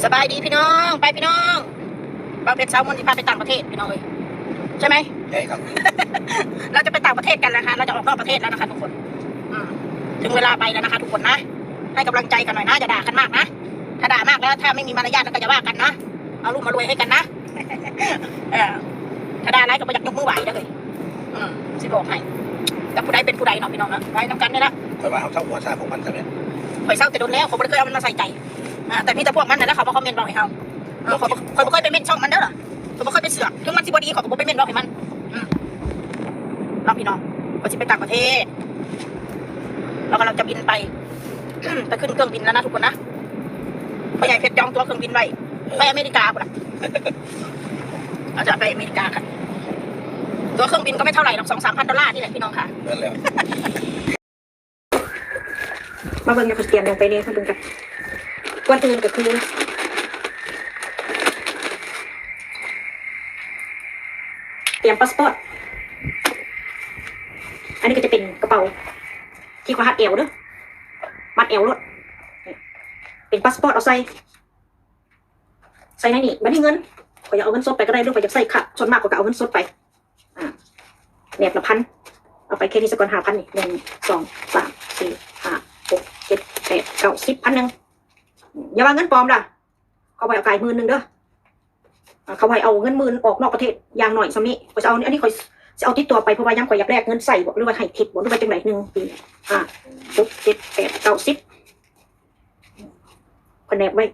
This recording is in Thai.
สบายดีพี่น้องไปพี่น้องบางเพชรเช้ามันจะพาไปต่างประเทศพี่น้องเลยใช่ไหมใช่ครับ เราจะไปต่างประเทศกันนะคะเราจะออกนอกประเทศแล้วนะคะทุกคนถึงเวลาไปแล้วนะคะทุกคนนะให้กำลังใจกันหน่อยนะอย่าด่ากันมากนะถ้าด่ามากแล้วถ้าไม่มีมารยาทก็อย่าว่ากันนะเอาลูกมารวยให้กันนะถ้าด่าอะไรก็ไม่อยากยกมือไหวเลยสิบอกให้แต่ผู้ใดเป็นผู้ใดเนาะพี่น้องนะไว้น้ำกันนี่ละคอยว่าเขาเช่าหัวซาของมันใช่ไหมคอยเศร้าแต่โดนแล้วผมไม่เคยเอามันมาใส่ใจแต่มีแต่พวกมันนะแล้วเขาบอกคอมเมนต์บอกให้เขาคอยไม่เคยไปเม้นช่องมันเด้อผมไม่เคยไปเสือกถึงมันสิบดีเขาก็ไม่ไปเม้นบอกให้มันน้องพี่น้องก็จะไปต่างประเทศเรากำลังจะบินไปไปขึ้นเครื่องบินแล้วนะทุกคนนะพ่อใหญ่เพชรจองตัวเครื่องบินไว้ไปอเมริกาคนละเราจะไปอเมริกากันตัวเครื่องบินก็ไม่เท่าไหร่หรอก$2,000-3,000นี่แหละพี่น้องค่ะนั่นแหละมาเบิ่งอย่าเพิ่งเตรียมลงไปเลยมาเบิ่งกันก่อนอื่นก็คือเตรียมพาสปอร์ตอันนี้ก็จะเป็นกระเป๋าที่เขาหัดเอวเด้อมัดเอวรถเป็นพาสปอร์ตเอาใส่ในนี่บัตรเงินก็อย่าเอาเงินสดไปก็ได้หรือไปจะใส่ค่ะส่วนมากก็เอาเงินสดไปแหนบละ1,000เอาไปแค่นี้สักก่อน5,000นี่1 2 3 4 5 6 7 8 9 10 1,000อย่าว่าเงินปลอมล่ะเขาไปเอาไก่10,000เด้อเขาไปเอาเงิน10,000ออกนอกประเทศอย่างหน่อยสำนี้เขาจะเอาอันนี้เขาจะเอาติดตัวไปเพราะว่าย้ำข่อยอยากแลกเงินใส่บอกหรือว่าให้ทิปบอกหรือว่าจังไหน1 ปี6 7 8 9 10คนแนบไว้